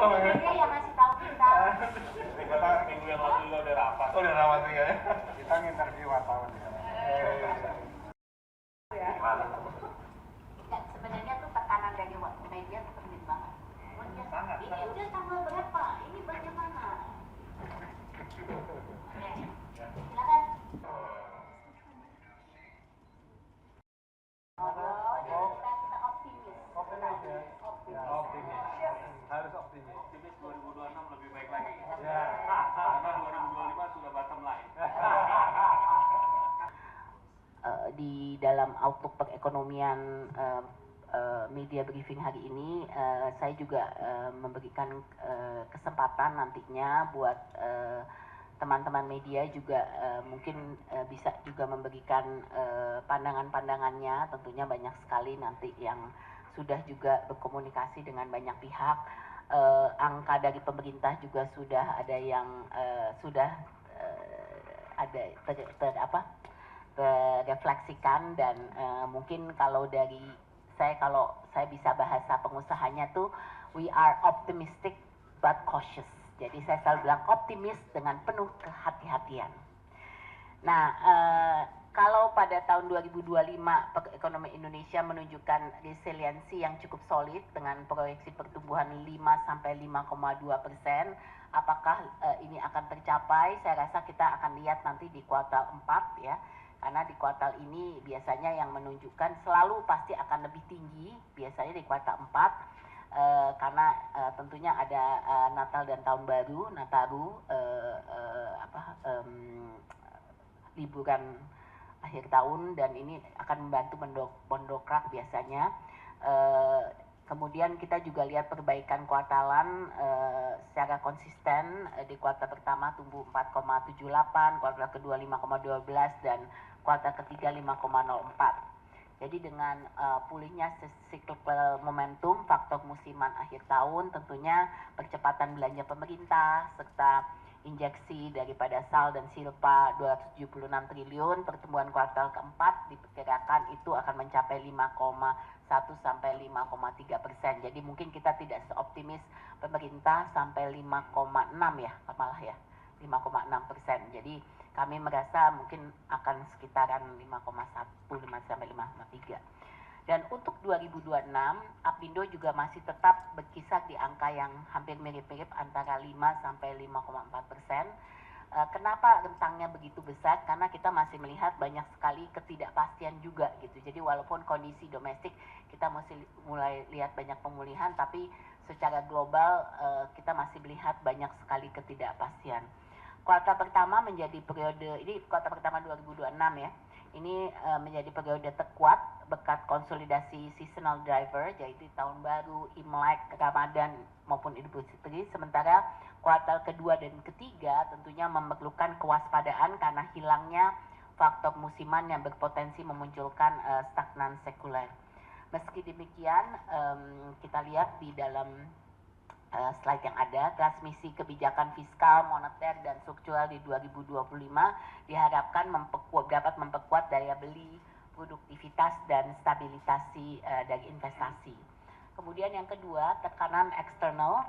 Dia yang ngasih tahu kita. Kita minggu yang lalu juga udah rapat. Oh, udah rapat juga ya. Kita nginterview wartawan. Ya, sebenarnya tuh tekanan dari media tuh penting banget. Sangat. Ini udah tanggal berapa? Ini bagaimana? Silakan. Kita optimis. Optimis ya. Optimis. Harus optimis. Optimis 2026 lebih baik lagi. Ya. Karena 2025 sudah bottom line. Di dalam outlook perekonomian media briefing hari ini, saya juga memberikan kesempatan nantinya buat teman-teman media juga mungkin bisa juga memberikan pandangan-pandangannya. Tentunya banyak sekali nanti yang sudah juga berkomunikasi dengan banyak pihak. Angka dari pemerintah juga sudah ada yang sudah ada terrefleksikan, dan mungkin kalau saya bisa bahasa pengusahanya tuh, we are optimistic but cautious. Jadi saya selalu bilang optimis dengan penuh kehati-hatian. Nah, kalau pada tahun 2025 ekonomi Indonesia menunjukkan resiliensi yang cukup solid dengan proyeksi pertumbuhan 5-5,2%, apakah ini akan tercapai? Saya rasa kita akan lihat nanti di kuartal 4 ya. Karena di kuartal ini biasanya yang menunjukkan selalu pasti akan lebih tinggi, biasanya di kuartal 4, karena tentunya ada Natal dan Tahun Baru, Nataru, liburan akhir tahun, dan ini akan membantu mendongkrak biasanya. Kemudian kita juga lihat perbaikan kuartalan secara konsisten. Di kuartal pertama tumbuh 4,78, kuartal kedua 5,12, dan kuartal ketiga 5,04. Jadi dengan pulihnya cyclical momentum, faktor musiman akhir tahun, tentunya percepatan belanja pemerintah, serta injeksi daripada SAL dan SILPA 276 triliun, pertumbuhan kuartal keempat diperkirakan itu akan mencapai 5,1 sampai 5,3%. Jadi mungkin kita tidak seoptimis pemerintah sampai 5,6 ya, malah ya 5,6%. Jadi kami merasa mungkin akan sekitaran 5,1 sampai 5,3. Dan untuk 2026, Apindo juga masih tetap berkisar di angka yang hampir mirip-mirip antara 5 sampai 5,4%. Kenapa rentangnya begitu besar? Karena kita masih melihat banyak sekali ketidakpastian juga gitu. Jadi walaupun kondisi domestik kita masih mulai lihat banyak pemulihan, tapi secara global kita masih melihat banyak sekali ketidakpastian. Kuartal pertama menjadi periode, ini kuartal pertama 2026 ya, ini menjadi periode terkuat berkat konsolidasi seasonal driver, yaitu tahun baru, Imlek, Ramadan maupun Idul Fitri. Sementara kuartal kedua dan ketiga tentunya memerlukan kewaspadaan karena hilangnya faktor musiman yang berpotensi memunculkan stagnan sekuler. Meski demikian, kita lihat di dalam slide yang ada, transmisi kebijakan fiskal, moneter, dan struktural di 2025 diharapkan dapat memperkuat daya beli, produktivitas, dan stabilisasi dari investasi. Kemudian yang kedua, tekanan eksternal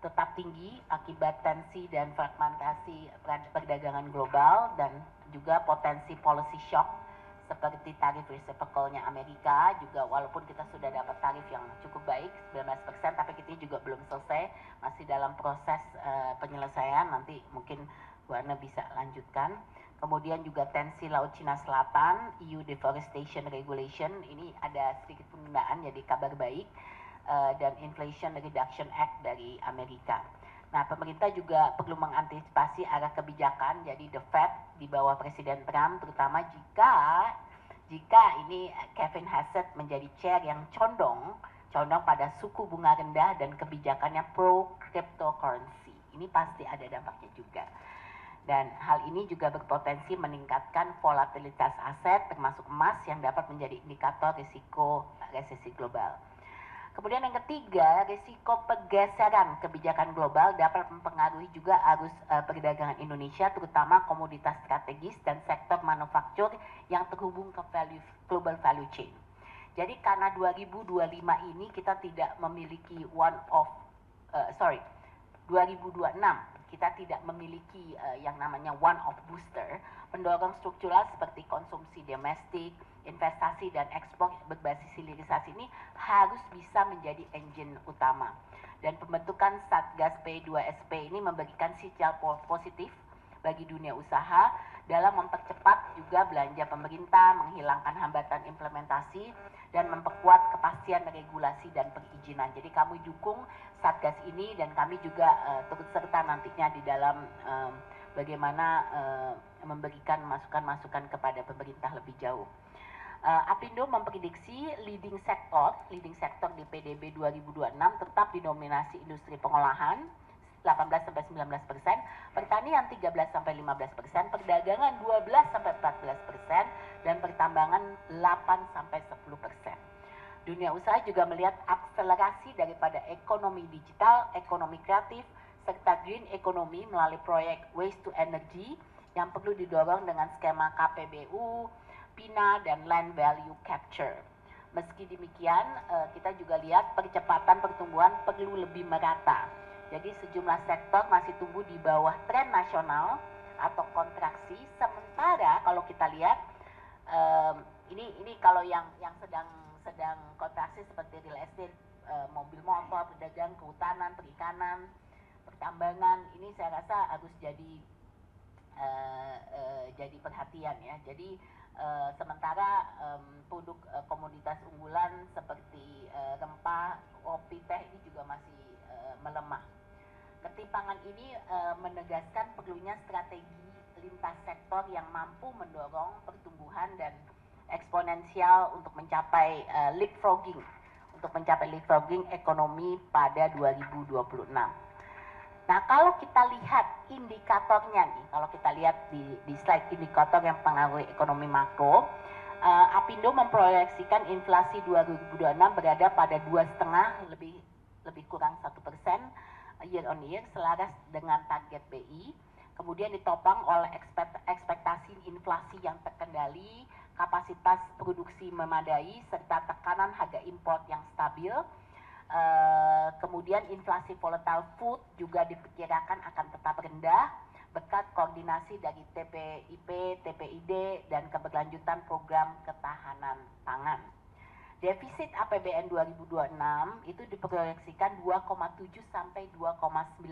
tetap tinggi akibat tensi dan fragmentasi perdagangan global, dan juga potensi policy shock seperti tarif reciprocal-nya Amerika. Juga walaupun kita sudah dapat tarif yang cukup baik 19%, tapi kita juga belum selesai, masih dalam proses penyelesaian. Nanti mungkin Bu Ana bisa lanjutkan. Kemudian juga tensi Laut Cina Selatan, EU Deforestation Regulation, ini ada sedikit penundaan jadi kabar baik, dan Inflation Reduction Act dari Amerika. Nah, pemerintah juga perlu mengantisipasi arah kebijakan, jadi the Fed di bawah Presiden Trump, terutama jika ini Kevin Hassett menjadi chair yang condong pada suku bunga rendah dan kebijakannya pro cryptocurrency. Ini pasti ada dampaknya juga. Dan hal ini juga berpotensi meningkatkan volatilitas aset termasuk emas yang dapat menjadi indikator risiko resesi global. Kemudian yang ketiga, risiko pergeseran kebijakan global dapat mempengaruhi juga arus perdagangan Indonesia, terutama komoditas strategis dan sektor manufaktur yang terhubung ke global value chain. Jadi karena 2025 ini kita tidak memiliki 2026 kita tidak memiliki yang namanya one-off booster, pendorong struktural seperti konsumsi domestik, investasi dan ekspor berbasis hilirisasi ini harus bisa menjadi engine utama. Dan pembentukan Satgas P2SP ini memberikan sinyal positif bagi dunia usaha dalam mempercepat juga belanja pemerintah, menghilangkan hambatan implementasi, dan memperkuat kepastian regulasi dan perizinan. Jadi kami dukung Satgas ini dan kami juga turut serta nantinya di dalam bagaimana memberikan masukan-masukan kepada pemerintah lebih jauh. Apindo memprediksi leading sector di PDB 2026 tetap didominasi industri pengolahan 18-19%, pertanian 13-15%, perdagangan 12-14%, dan pertambangan 8-10%. Dunia usaha juga melihat akselerasi daripada ekonomi digital, ekonomi kreatif, serta green economy melalui proyek waste to energy yang perlu didorong dengan skema KPBU, PINA, dan land value capture. Meski demikian, kita juga lihat percepatan pertumbuhan perlu lebih merata. Jadi sejumlah sektor masih tumbuh di bawah tren nasional atau kontraksi. Sementara kalau kita lihat ini kalau yang sedang kontraksi seperti real estate, mobil motor, pedagang, kehutanan, perikanan, pertambangan, ini saya rasa harus jadi perhatian ya. Jadi sementara produk komoditas unggulan seperti rempah, kopi, teh ini juga masih melemah. Ketimpangan ini menegaskan perlunya strategi lintas sektor yang mampu mendorong pertumbuhan dan eksponensial untuk mencapai leapfrogging ekonomi pada 2026. Nah, kalau kita lihat indikatornya nih, kalau kita lihat di slide indikator yang pengaruh ekonomi makro, Apindo memproyeksikan inflasi 2026 berada pada 2,5 lebih kurang 1% year on year, selaras dengan target BI. Kemudian ditopang oleh ekspektasi inflasi yang terkendali, kapasitas produksi memadai, serta tekanan harga impor yang stabil. Kemudian inflasi volatile food juga diperkirakan akan tetap rendah berkat koordinasi dari TPIP, TPID, dan keberlanjutan program ketahanan pangan. Defisit APBN 2026 itu diproyeksikan 2,7 sampai 2,9%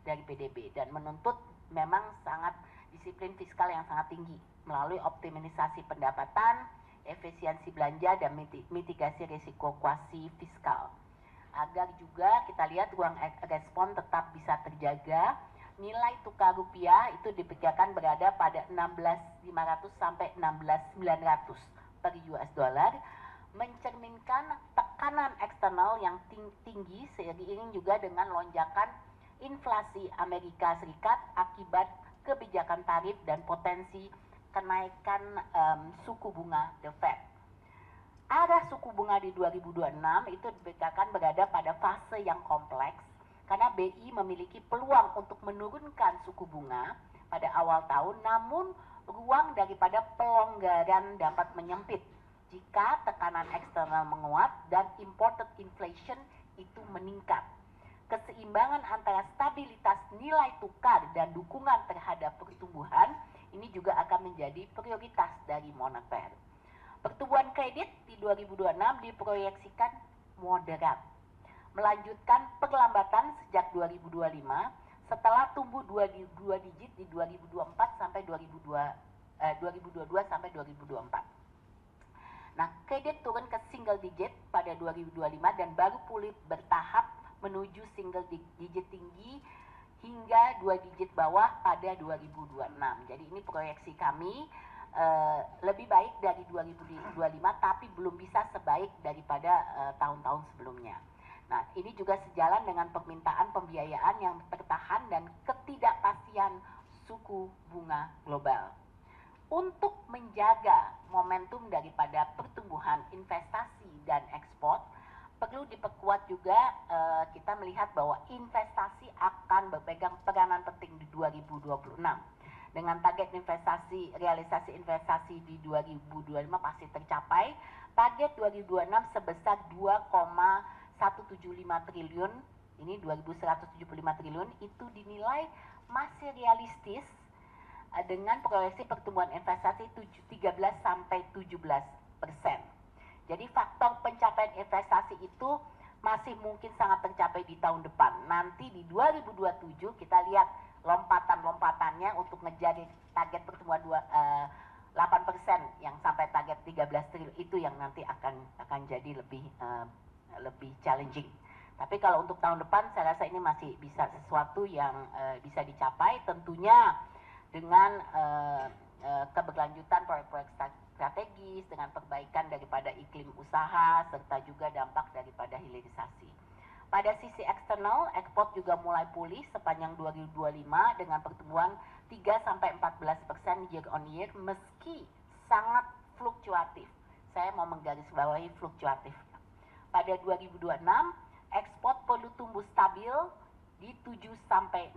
dari PDB dan menuntut memang sangat disiplin fiskal yang sangat tinggi melalui optimalisasi pendapatan, efisiensi belanja, dan mitigasi risiko kuasi fiskal. Agar juga kita lihat ruang respon tetap bisa terjaga, nilai tukar rupiah itu diperkirakan berada pada 16.500 sampai 16.900 per US dollar, mencerminkan tekanan eksternal yang tinggi seiring juga dengan lonjakan inflasi Amerika Serikat akibat kebijakan tarif dan potensi kenaikan suku bunga The Fed. Arah suku bunga di 2026 itu diperkirakan berada pada fase yang kompleks karena BI memiliki peluang untuk menurunkan suku bunga pada awal tahun, namun ruang daripada pelonggaran dapat menyempit jika tekanan eksternal menguat dan imported inflation itu meningkat. Keseimbangan antara stabilitas nilai tukar dan dukungan terhadap pertumbuhan ini juga akan menjadi prioritas dari moneter. Pertumbuhan kredit di 2026 diproyeksikan moderat, melanjutkan perlambatan sejak 2025 setelah tumbuh 2 digit di 2024 sampai 2022 sampai 2024. Nah, kredit turun ke single digit pada 2025 dan baru pulih bertahap menuju single digit tinggi hingga 2 digit bawah pada 2026. Jadi ini proyeksi kami lebih baik dari 2025 tapi belum bisa sebaik daripada tahun-tahun sebelumnya. Nah, ini juga sejalan dengan permintaan pembiayaan yang tertahan dan ketidakpastian suku bunga global. Untuk menjaga momentum daripada pertumbuhan investasi dan ekspor, perlu diperkuat juga kita melihat bahwa investasi akan berpegang peranan penting di 2026. Dengan target realisasi investasi di 2025 pasti tercapai. Target 2026 sebesar 2,175 triliun ini 2.175 triliun, itu dinilai masih realistis dengan proyeksi pertumbuhan investasi 13 sampai 17%. Jadi faktor pencapaian investasi itu masih mungkin sangat tercapai di tahun depan. Nanti di 2027 kita lihat lompatan-lompatannya untuk ngejar target pertumbuhan 8% yang sampai target 13 triliun itu yang nanti akan jadi lebih challenging. Tapi kalau untuk tahun depan saya rasa ini masih bisa sesuatu yang bisa dicapai, tentunya dengan keberlanjutan proyek-proyek strategis, dengan perbaikan daripada iklim usaha, serta juga dampak daripada hilirisasi. Pada sisi eksternal, ekspor juga mulai pulih sepanjang 2025 dengan pertumbuhan 3-14% year on year meski sangat fluktuatif. Saya mau menggarisbawahi fluktuatif. Pada 2026, ekspor perlu tumbuh stabil di 7-16%.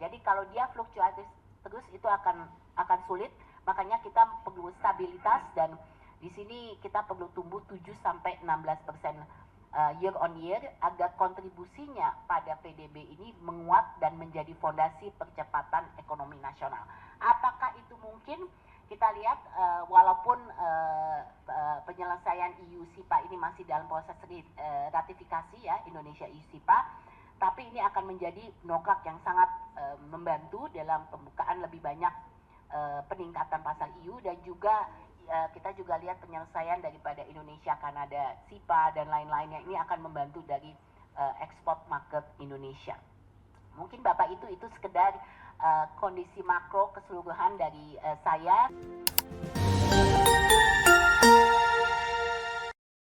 Jadi kalau dia fluktuatif terus itu akan sulit, makanya kita perlu stabilitas dan di sini kita perlu tumbuh 7-16% year on year agar kontribusinya pada PDB ini menguat dan menjadi fondasi percepatan ekonomi nasional. Apakah itu mungkin? Kita lihat walaupun penyelesaian EU SIPA ini masih dalam proses ratifikasi ya, Indonesia EU SIPA, tapi ini akan menjadi nokak yang sangat membantu dalam pembukaan lebih banyak peningkatan pasar EU dan juga kita juga lihat penyelesaian daripada Indonesia, Kanada, SIPA dan lain-lainnya ini akan membantu dari ekspor market Indonesia. Mungkin Bapak itu sekedar kondisi makro keseluruhan dari saya.